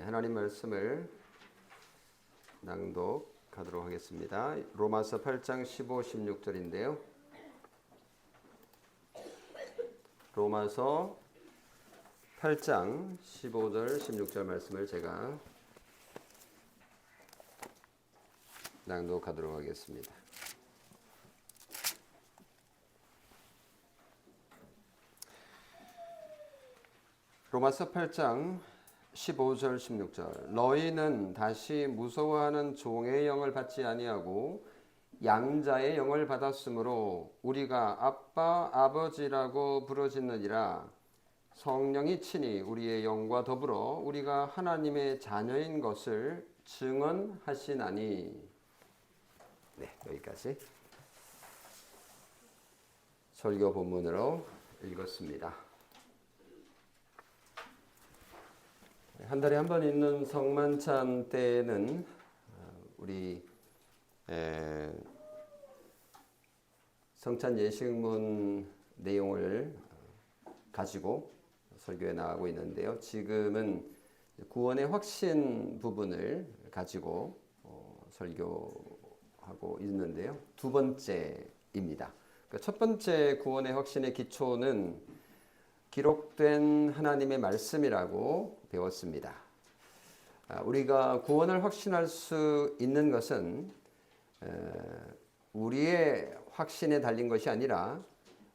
하나님 말씀을 낭독하도록 하겠습니다. 로마서 8장 15, 16절인데요. 로마서 8장 15절, 16절 말씀을 제가 낭독하도록 하겠습니다. 로마서 8장 15절 16절 너희는 다시 무서워하는 종의 영을 받지 아니하고 양자의 영을 받았으므로 우리가 아빠 아버지라고 부르짖느니라. 성령이 친히 우리의 영과 더불어 우리가 하나님의 자녀인 것을 증언하시나니. 네, 여기까지 설교 본문으로 읽었습니다. 한 달에 한 번 있는 성만찬 때에는 우리 성찬 예식문 내용을 가지고 설교에 나가고 있는데요. 지금은 구원의 확신 부분을 가지고 설교하고 있는데요. 두 번째입니다. 첫 번째 구원의 확신의 기초는 기록된 하나님의 말씀이라고 배웠습니다. 우리가 구원을 확신할 수 있는 것은 우리의 확신에 달린 것이 아니라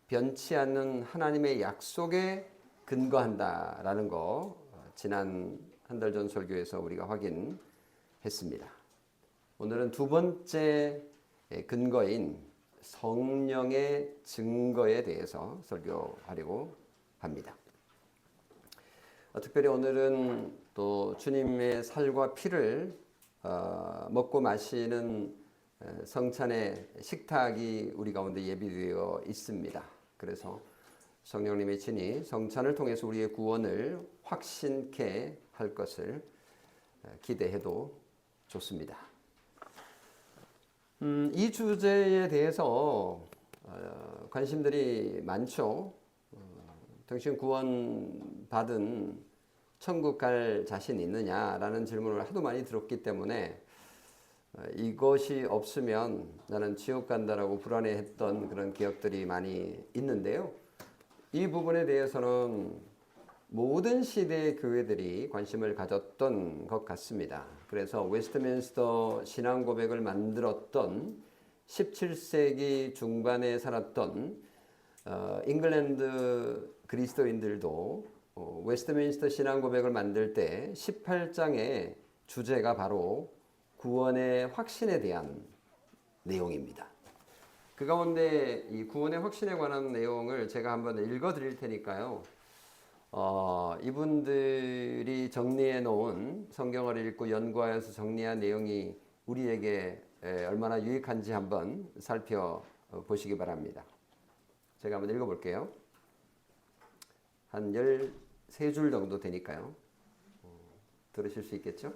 변치 않는 하나님의 약속에 근거한다라는 거 지난 한 달 전 설교에서 우리가 확인했습니다. 오늘은 두 번째 근거인 성령의 증거에 대해서 설교하려고 합니다. 특별히 오늘은 또 주님의 살과 피를 먹고 마시는 성찬의 식탁이 우리 가운데 예비되어 있습니다. 그래서 성령님의 친히 성찬을 통해서 우리의 구원을 확신케 할 것을 기대해도 좋습니다. 이 주제에 대해서 관심들이 많죠. 당신 구원 받은 천국 갈 자신 있느냐라는 질문을 하도 많이 들었기 때문에 이것이 없으면 나는 지옥 간다라고 불안해했던 그런 기억들이 많이 있는데요. 이 부분에 대해서는 모든 시대의 교회들이 관심을 가졌던 것 같습니다. 그래서 웨스트민스터 신앙고백을 만들었던 17세기 중반에 살았던 잉글랜드 그리스도인들도 웨스트민스터 신앙고백을 만들 때 18장의 주제가 바로 구원의 확신에 대한 내용입니다. 그 가운데 이 구원의 확신에 관한 내용을 제가 한번 읽어 드릴 테니까요. 이분들이 정리해 놓은 성경을 읽고 연구하여서 정리한 내용이 우리에게 얼마나 유익한지 한번 살펴보시기 바랍니다. 제가 한번 읽어볼게요. 한 13줄 정도 되니까요. 들으실 수 있겠죠?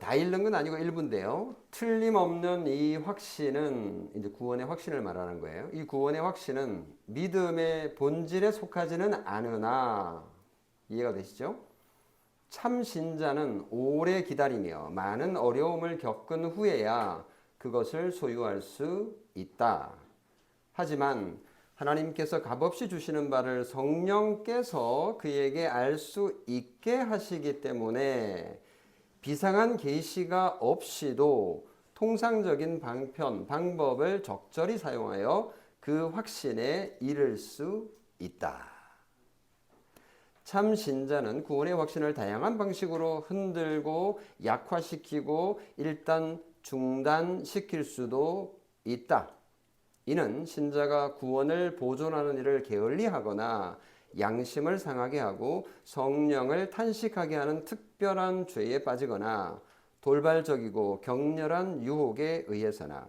다 읽는 건 아니고 일부인데요. 틀림없는 이 확신은 이제 구원의 확신을 말하는 거예요. 이 구원의 확신은 믿음의 본질에 속하지는 않으나, 이해가 되시죠? 참 신자는 오래 기다리며 많은 어려움을 겪은 후에야 그것을 소유할 수 있다. 하지만 하나님께서 값없이 주시는 바를 성령께서 그에게 알 수 있게 하시기 때문에 비상한 계시가 없이도 통상적인 방법을 적절히 사용하여 그 확신에 이를 수 있다. 참 신자는 구원의 확신을 다양한 방식으로 흔들고 약화시키고 일단 중단시킬 수도 있다. 이는 신자가 구원을 보존하는 일을 게을리하거나 양심을 상하게 하고 성령을 탄식하게 하는 특별한 죄에 빠지거나 돌발적이고 격렬한 유혹에 의해서나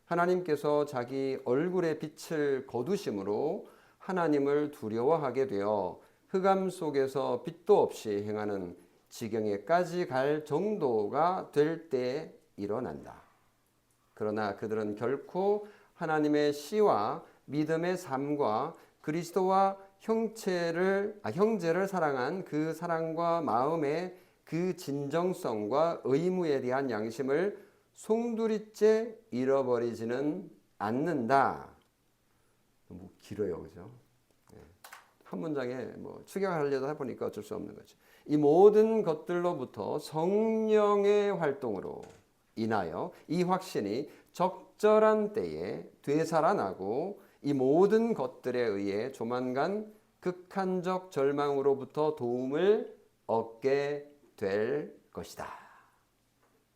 하나님께서 자기 얼굴의 빛을 거두심으로 하나님을 두려워하게 되어 흑암 속에서 빛도 없이 행하는 지경에까지 갈 정도가 될 때 일어난다. 그러나 그들은 결코 하나님의 씨와 믿음의 삶과 그리스도와 형제를 사랑한 그 사랑과 마음의 그 진정성과 의무에 대한 양심을 송두리째 잃어버리지는 않는다. 너무 길어요, 그죠? 한 문장에 뭐 축약하려다 보니까 어쩔 수 없는 거죠. 이 모든 것들로부터 성령의 활동으로 인하여 이 확신이 적절한 때에 되살아나고 이 모든 것들에 의해 조만간 극한적 절망으로부터 도움을 얻게 될 것이다.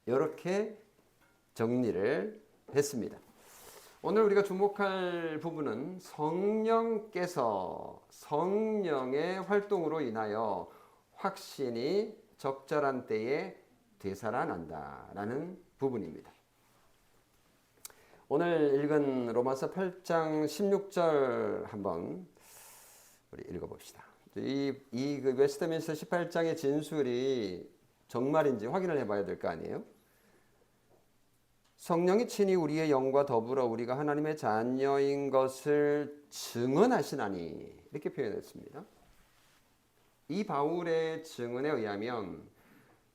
이렇게 정리를 했습니다. 오늘 우리가 주목할 부분은 성령께서 성령의 활동으로 인하여 확신이 적절한 때에 되살아난다라는 부분입니다. 오늘 읽은 로마서 8장 16절 한번 우리 읽어봅시다. 이 웨스트민스터 18장의 진술이 정말인지 확인을 해봐야 될 거 아니에요? 성령이 친히 우리의 영과 더불어 우리가 하나님의 자녀인 것을 증언하시나니 이렇게 표현했습니다. 이 바울의 증언에 의하면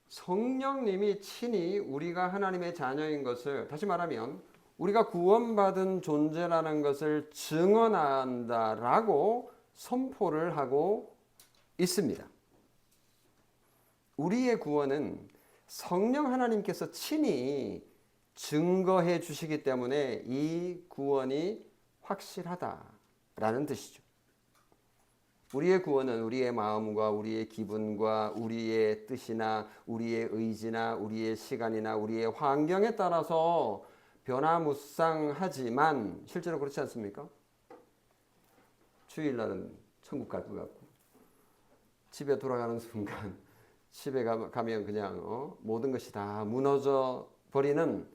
성령님이 친히 우리가 하나님의 자녀인 것을, 다시 말하면 우리가 구원받은 존재라는 것을 증언한다라고 선포를 하고 있습니다. 우리의 구원은 성령 하나님께서 친히 증거해 주시기 때문에 이 구원이 확실하다라는 뜻이죠. 우리의 구원은 우리의 마음과 우리의 기분과 우리의 뜻이나 우리의 의지나 우리의 시간이나 우리의 환경에 따라서 변화무쌍하지만 실제로 그렇지 않습니까? 주일날은 천국 갈 것 같고 집에 돌아가는 순간 집에 가면 그냥 모든 것이 다 무너져 버리는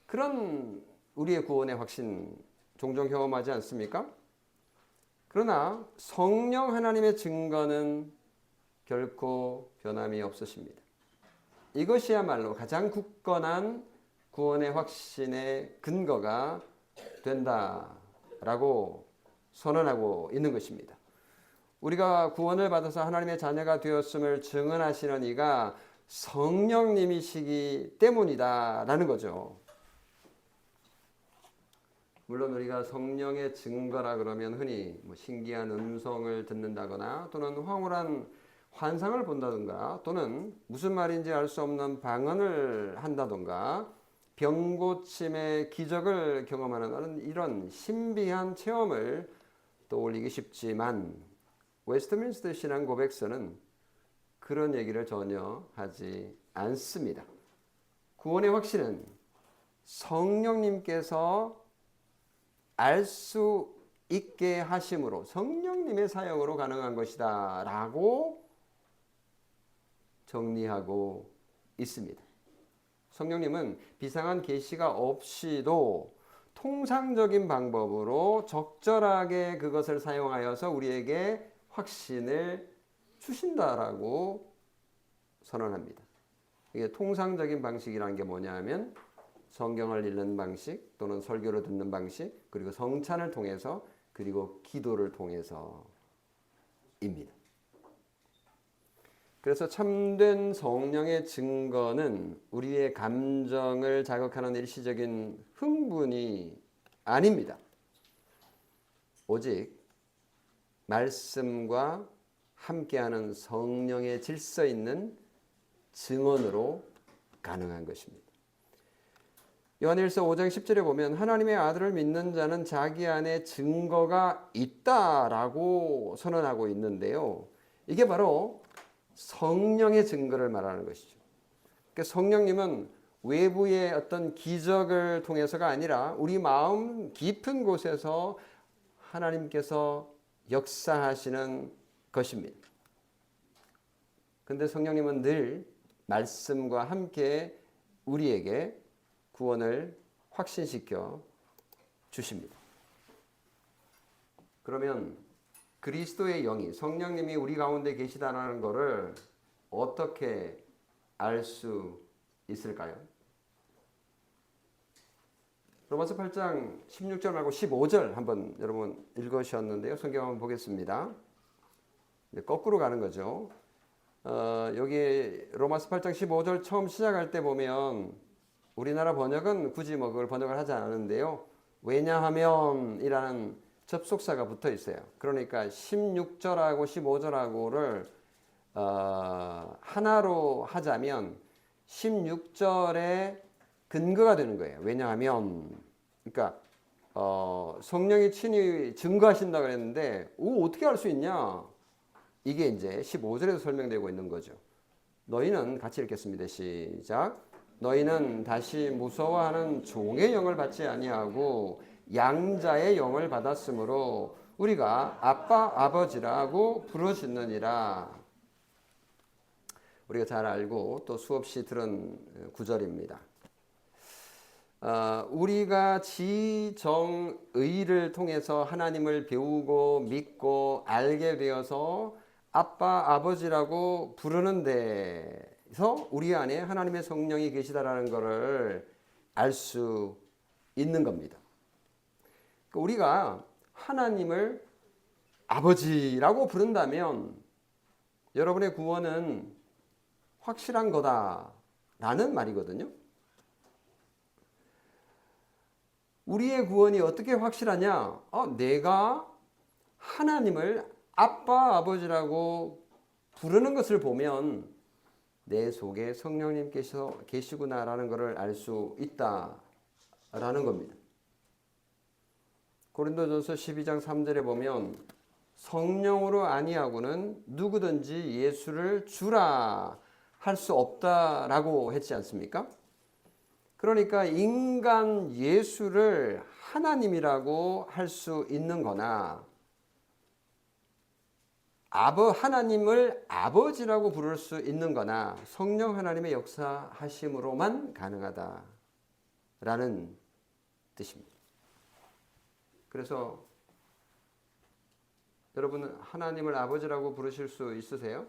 그런 우리의 구원의 확신 종종 경험하지 않습니까? 그러나 성령 하나님의 증거는 결코 변함이 없으십니다. 이것이야말로 가장 굳건한 구원의 확신의 근거가 된다라고 선언하고 있는 것입니다. 우리가 구원을 받아서 하나님의 자녀가 되었음을 증언하시는 이가 성령님이시기 때문이다라는 거죠. 물론 우리가 성령의 증거라 그러면 흔히 신기한 음성을 듣는다거나 또는 황홀한 환상을 본다든가 또는 무슨 말인지 알 수 없는 방언을 한다든가 병고침의 기적을 경험하는 이런 신비한 체험을 떠올리기 쉽지만 웨스트민스터 신앙 고백서는 그런 얘기를 전혀 하지 않습니다. 구원의 확신은 성령님께서 알 수 있게 하심으로 성령님의 사역으로 가능한 것이다 라고 정리하고 있습니다. 성령님은 비상한 계시가 없이도 통상적인 방법으로 적절하게 그것을 사용하여서 우리에게 확신을 주신다라고 선언합니다. 이게 통상적인 방식이라는 게 뭐냐면 성경을 읽는 방식 또는 설교를 듣는 방식 그리고 성찬을 통해서 그리고 기도를 통해서입니다. 그래서 참된 성령의 증거는 우리의 감정을 자극하는 일시적인 흥분이 아닙니다. 오직 말씀과 함께하는 성령의 질서 있는 증언으로 가능한 것입니다. 요한일서 5장 10절에 보면 하나님의 아들을 믿는 자는 자기 안에 증거가 있다라고 선언하고 있는데요. 이게 바로 성령의 증거를 말하는 것이죠. 그러니까 성령님은 외부의 어떤 기적을 통해서가 아니라 우리 마음 깊은 곳에서 하나님께서 역사하시는 것입니다. 그런데 성령님은 늘 말씀과 함께 우리에게 구원을 확신시켜 주십니다. 그러면 그리스도의 영이 성령님이 우리 가운데 계시다는 것을 어떻게 알 수 있을까요? 로마서 8장 16절 말고 15절 한번 여러분 읽으셨는데요. 성경 한번 보겠습니다. 거꾸로 가는 거죠. 여기 로마서 8장 15절 처음 시작할 때 보면 우리나라 번역은 굳이 뭐 그걸 번역을 하지 않았는데요. 왜냐하면 이라는 접속사가 붙어 있어요. 그러니까 16절하고 15절하고를 하나로 하자면 16절의 근거가 되는 거예요. 왜냐하면 그러니까 성령이 친히 증거하신다 그랬는데 어떻게 알 수 있냐? 이게 이제 15절에서 설명되고 있는 거죠. 너희는 같이 읽겠습니다. 시작. 너희는 다시 무서워하는 종의 영을 받지 아니하고 양자의 영을 받았으므로 우리가 아빠 아버지라고 부르짖느니라. 우리가 잘 알고 또 수없이 들은 구절입니다. 우리가 지정의를 통해서 하나님을 배우고 믿고 알게 되어서 아빠 아버지라고 부르는 데서 우리 안에 하나님의 성령이 계시다라는 것을 알 수 있는 겁니다. 우리가 하나님을 아버지라고 부른다면 여러분의 구원은 확실한 거다라는 말이거든요. 우리의 구원이 어떻게 확실하냐? 내가 하나님을 아빠, 아버지라고 부르는 것을 보면 내 속에 성령님께서 계시구나라는 것을 알 수 있다라는 겁니다. 고린도전서 12장 3절에 보면 성령으로 아니하고는 누구든지 예수를 주라 할 수 없다라고 했지 않습니까? 그러니까 인간 예수를 하나님이라고 할 수 있는 거나 하나님을 아버지라고 부를 수 있는 거나 성령 하나님의 역사하심으로만 가능하다라는 뜻입니다. 그래서 여러분은 하나님을 아버지라고 부르실 수 있으세요?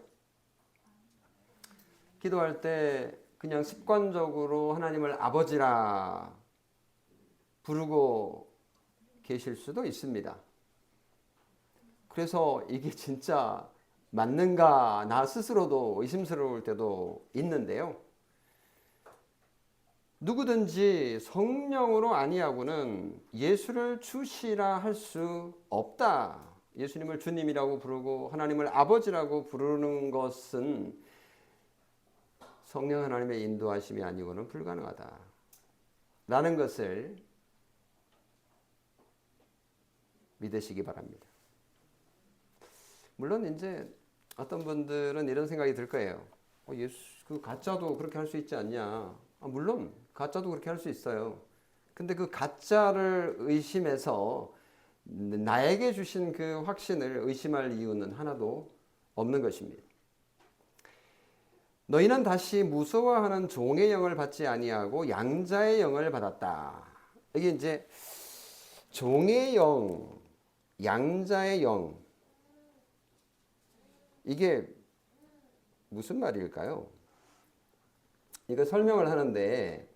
기도할 때 그냥 습관적으로 하나님을 아버지라 부르고 계실 수도 있습니다. 그래서 이게 진짜 맞는가 나 스스로도 의심스러울 때도 있는데요. 누구든지 성령으로 아니하고는 예수를 주시라 할 수 없다. 예수님을 주님이라고 부르고 하나님을 아버지라고 부르는 것은 성령 하나님의 인도하심이 아니고는 불가능하다. 라는 것을 믿으시기 바랍니다. 물론 이제 어떤 분들은 이런 생각이 들 거예요. 예수 그 가짜도 그렇게 할 수 있지 않냐? 물론 가짜도 그렇게 할 수 있어요. 근데 그 가짜를 의심해서 나에게 주신 그 확신을 의심할 이유는 하나도 없는 것입니다. 너희는 다시 무서워하는 종의 영을 받지 아니하고 양자의 영을 받았다. 이게 이제 종의 영, 양자의 영, 이게 무슨 말일까요? 이거 설명을 하는데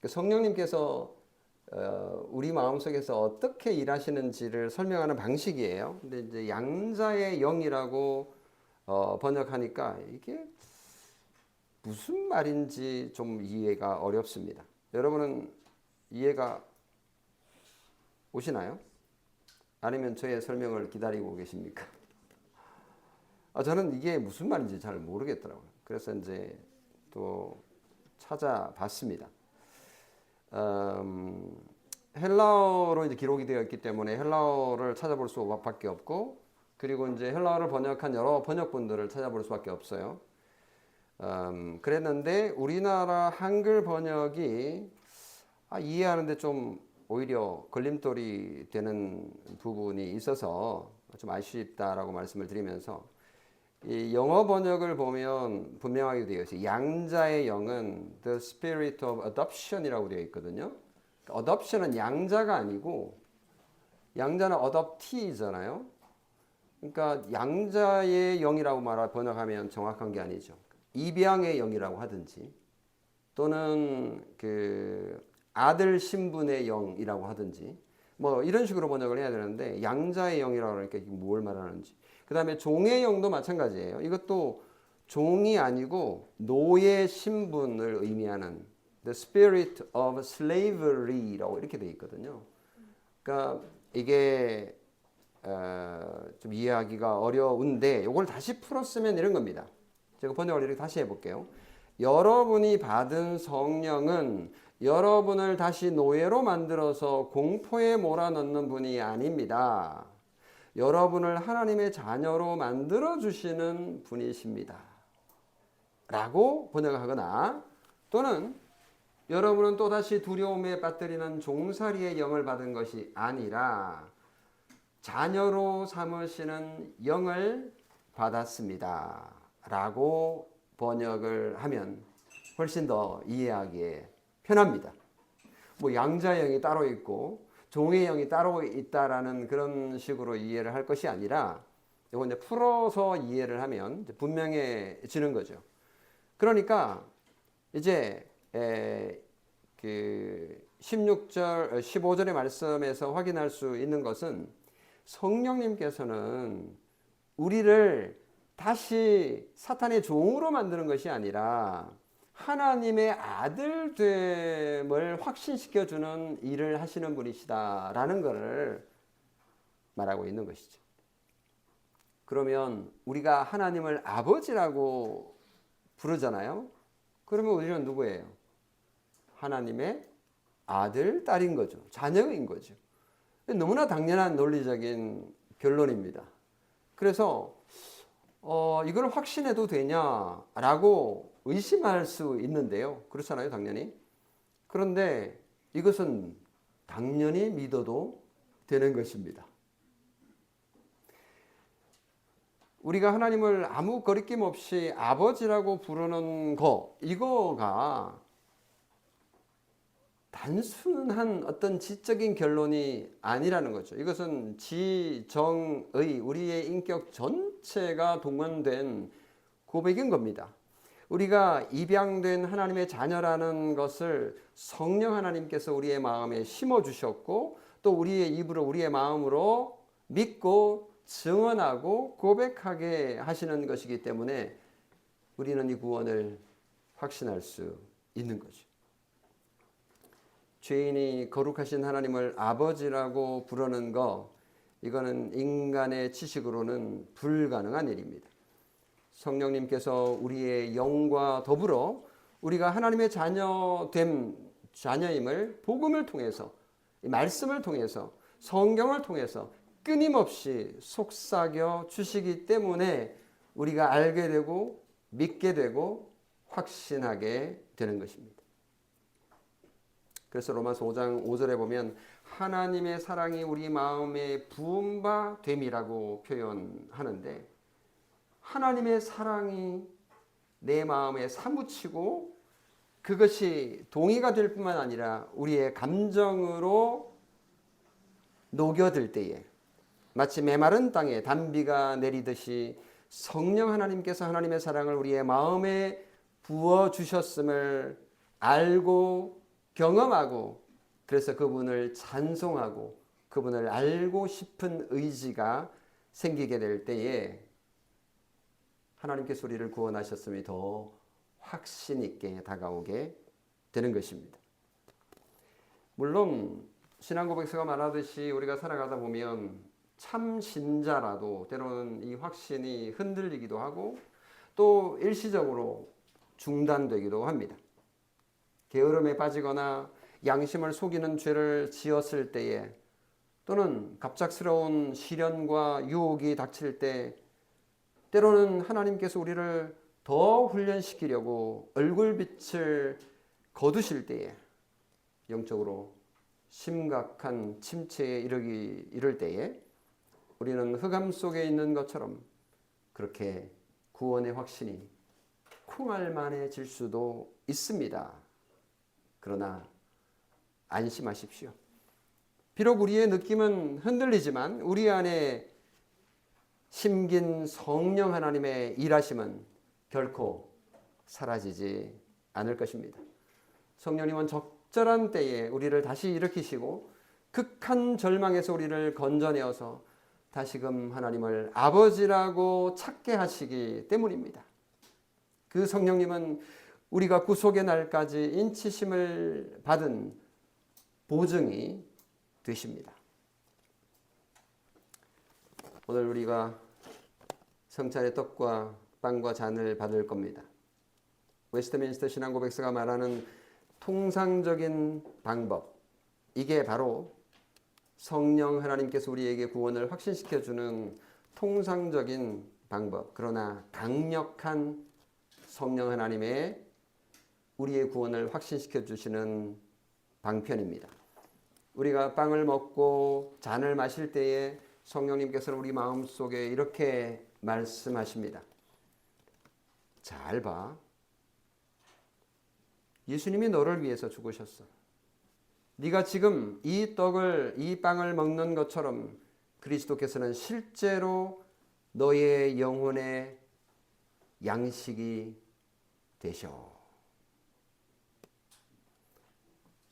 성령님께서 우리 마음속에서 어떻게 일하시는지를 설명하는 방식이에요. 근데 이제 양자의 영이라고 번역하니까 이게 무슨 말인지 좀 이해가 어렵습니다. 여러분은 이해가 오시나요? 아니면 저의 설명을 기다리고 계십니까? 저는 이게 무슨 말인지 잘 모르겠더라고요. 그래서 이제 또 찾아봤습니다. 헬라어로 이제 기록이 되어 있기 때문에 헬라어를 찾아볼 수밖에 없고, 그리고 이제 헬라어를 번역한 여러 번역본들을 찾아볼 수밖에 없어요. 그랬는데 우리나라 한글 번역이 이해하는데 좀 오히려 걸림돌이 되는 부분이 있어서 좀 아쉽다라고 말씀을 드리면서, 이 영어 번역을 보면 분명하게 되어 있어요. 양자의 영은 the spirit of adoption이라고 되어 있거든요. adoption은 양자가 아니고 양자는 adoptee잖아요. 그러니까 양자의 영이라고 번역하면 정확한 게 아니죠. 입양의 영이라고 하든지 또는 그 아들 신분의 영이라고 하든지 뭐 이런 식으로 번역을 해야 되는데 양자의 영이라고 하니까 뭘 말하는지. 그 다음에 종의 영도 마찬가지예요. 이것도 종이 아니고 노예 신분을 의미하는 the spirit of slavery라고 이렇게 되어 있거든요. 그러니까 이게 좀 이해하기가 어려운데 이걸 다시 풀었으면 이런 겁니다. 제가 번역을 이렇게 다시 해볼게요. 여러분이 받은 성령은 여러분을 다시 노예로 만들어서 공포에 몰아넣는 분이 아닙니다. 여러분을 하나님의 자녀로 만들어 주시는 분이십니다. 라고 번역하거나 또는 여러분은 또다시 두려움에 빠뜨리는 종살이의 영을 받은 것이 아니라 자녀로 삼으시는 영을 받았습니다. 라고 번역을 하면 훨씬 더 이해하기에 편합니다. 뭐 양자의 영이 따로 있고 종의 영이 따로 있다라는 그런 식으로 이해를 할 것이 아니라 이거 이제 풀어서 이해를 하면 이제 분명해지는 거죠. 그러니까 이제 그 16절, 15절의 말씀에서 확인할 수 있는 것은 성령님께서는 우리를 다시 사탄의 종으로 만드는 것이 아니라 하나님의 아들됨을 확신시켜주는 일을 하시는 분이시다라는 것을 말하고 있는 것이죠. 그러면 우리가 하나님을 아버지라고 부르잖아요. 그러면 우리는 누구예요? 하나님의 아들, 딸인 거죠. 자녀인 거죠. 너무나 당연한 논리적인 결론입니다. 그래서 이걸 확신해도 되냐라고 의심할 수 있는데요. 그렇잖아요, 당연히. 그런데 이것은 당연히 믿어도 되는 것입니다. 우리가 하나님을 아무 거리낌 없이 아버지라고 부르는 이거가 단순한 어떤 지적인 결론이 아니라는 거죠. 이것은 지정의 우리의 인격 전체가 동원된 고백인 겁니다. 우리가 입양된 하나님의 자녀라는 것을 성령 하나님께서 우리의 마음에 심어주셨고 또 우리의 입으로 우리의 마음으로 믿고 증언하고 고백하게 하시는 것이기 때문에 우리는 이 구원을 확신할 수 있는 거죠. 죄인이 거룩하신 하나님을 아버지라고 부르는 이거는 인간의 지식으로는 불가능한 일입니다. 성령님께서 우리의 영과 더불어 우리가 하나님의 자녀임을 복음을 통해서, 말씀을 통해서, 성경을 통해서 끊임없이 속삭여 주시기 때문에 우리가 알게 되고 믿게 되고 확신하게 되는 것입니다. 그래서 로마서 5장 5절에 보면 하나님의 사랑이 우리 마음에 부은 바 됨이라고 표현하는데 하나님의 사랑이 내 마음에 사무치고 그것이 동의가 될 뿐만 아니라 우리의 감정으로 녹여들 때에 마치 메마른 땅에 단비가 내리듯이 성령 하나님께서 하나님의 사랑을 우리의 마음에 부어주셨음을 알고 경험하고 그래서 그분을 찬송하고 그분을 알고 싶은 의지가 생기게 될 때에 하나님께서 우리를 구원하셨음이 더 확신 있게 다가오게 되는 것입니다. 물론 신앙 고백서가 말하듯이 우리가 살아가다 보면 참 신자라도 때로는 이 확신이 흔들리기도 하고 또 일시적으로 중단되기도 합니다. 게으름에 빠지거나 양심을 속이는 죄를 지었을 때에 또는 갑작스러운 시련과 유혹이 닥칠 때 때로는 하나님께서 우리를 더 훈련시키려고 얼굴빛을 거두실 때에 영적으로 심각한 침체에 이를 때에 우리는 흑암 속에 있는 것처럼 그렇게 구원의 확신이 콩알만해질 수도 있습니다. 그러나 안심하십시오. 비록 우리의 느낌은 흔들리지만 우리 안에 심긴 성령 하나님의 일하심은 결코 사라지지 않을 것입니다. 성령님은 적절한 때에 우리를 다시 일으키시고 극한 절망에서 우리를 건져내어서 다시금 하나님을 아버지라고 찾게 하시기 때문입니다. 그 성령님은 우리가 구속의 날까지 인치심을 받은 보증이 되십니다. 오늘 우리가 성찬의 떡과 빵과 잔을 받을 겁니다. 웨스트민스터 신앙고백서가 말하는 통상적인 방법, 이게 바로 성령 하나님께서 우리에게 구원을 확신시켜 주는 통상적인 방법, 그러나 강력한 성령 하나님의 우리의 구원을 확신시켜 주시는 방편입니다. 우리가 빵을 먹고 잔을 마실 때에 성령님께서는 우리 마음속에 이렇게 말씀하십니다. 잘 봐. 예수님이 너를 위해서 죽으셨어. 네가 지금 이 떡을, 이 빵을 먹는 것처럼 그리스도께서는 실제로 너의 영혼의 양식이 되셔.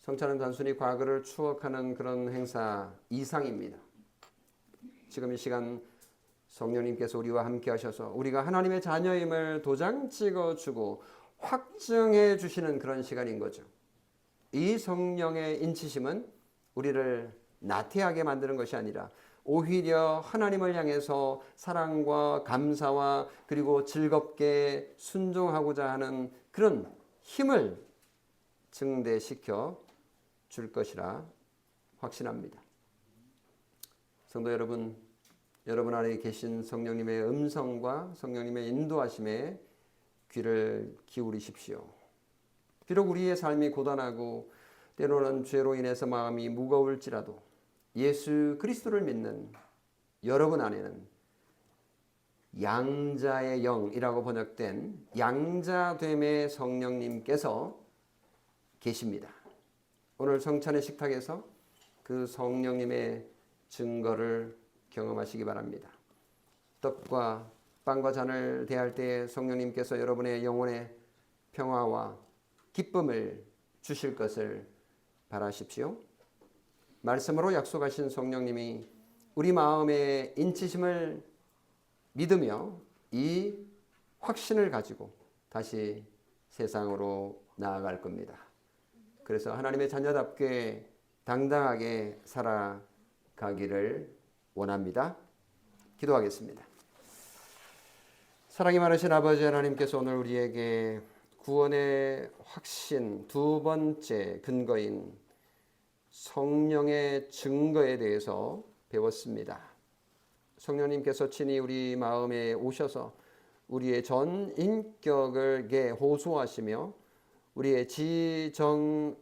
성찬은 단순히 과거를 추억하는 그런 행사 이상입니다. 지금 이 시간 성령님께서 우리와 함께 하셔서 우리가 하나님의 자녀임을 도장 찍어주고 확증해 주시는 그런 시간인 거죠. 이 성령의 인치심은 우리를 나태하게 만드는 것이 아니라 오히려 하나님을 향해서 사랑과 감사와 그리고 즐겁게 순종하고자 하는 그런 힘을 증대시켜 줄 것이라 확신합니다. 성도 여러분, 여러분 안에 계신 성령님의 음성과 성령님의 인도하심에 귀를 기울이십시오. 비록 우리의 삶이 고단하고 때로는 죄로 인해서 마음이 무거울지라도 예수 그리스도를 믿는 여러분 안에는 양자의 영이라고 번역된 양자됨의 성령님께서 계십니다. 오늘 성찬의 식탁에서 그 성령님의 증거를 경험하시기 바랍니다. 떡과 빵과 잔을 대할 때 성령님께서 여러분의 영혼의 평화와 기쁨을 주실 것을 바라십시오. 말씀으로 약속하신 성령님이 우리 마음의 인치심을 믿으며 이 확신을 가지고 다시 세상으로 나아갈 겁니다. 그래서 하나님의 자녀답게 당당하게 살아가기를 원합니다. 기도하겠습니다. 사랑이 많으신 아버지 하나님께서 오늘 우리에게 구원의 확신 두 번째 근거인 성령의 증거에 대해서 배웠습니다. 성령님께서 친히 우리 마음에 오셔서 우리의 전 인격에게 호소하시며 우리의 지정의에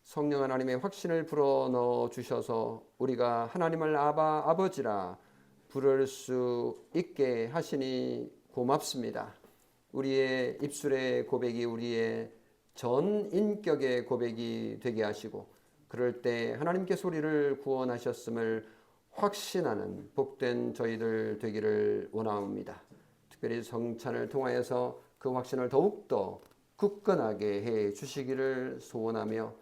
성령 하나님의 확신을 불어넣어 주셔서 우리가 하나님을 아버지라 부를 수 있게 하시니 고맙습니다. 우리의 입술의 고백이 우리의 전 인격의 고백이 되게 하시고 그럴 때 하나님께서 우리를 구원하셨음을 확신하는 복된 저희들 되기를 원하옵니다. 특별히 성찬을 통하여서 그 확신을 더욱더 굳건하게 해 주시기를 소원하며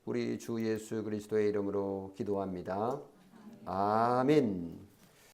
우리 주 예수 그리스도의 이름으로 기도합니다. 아멘.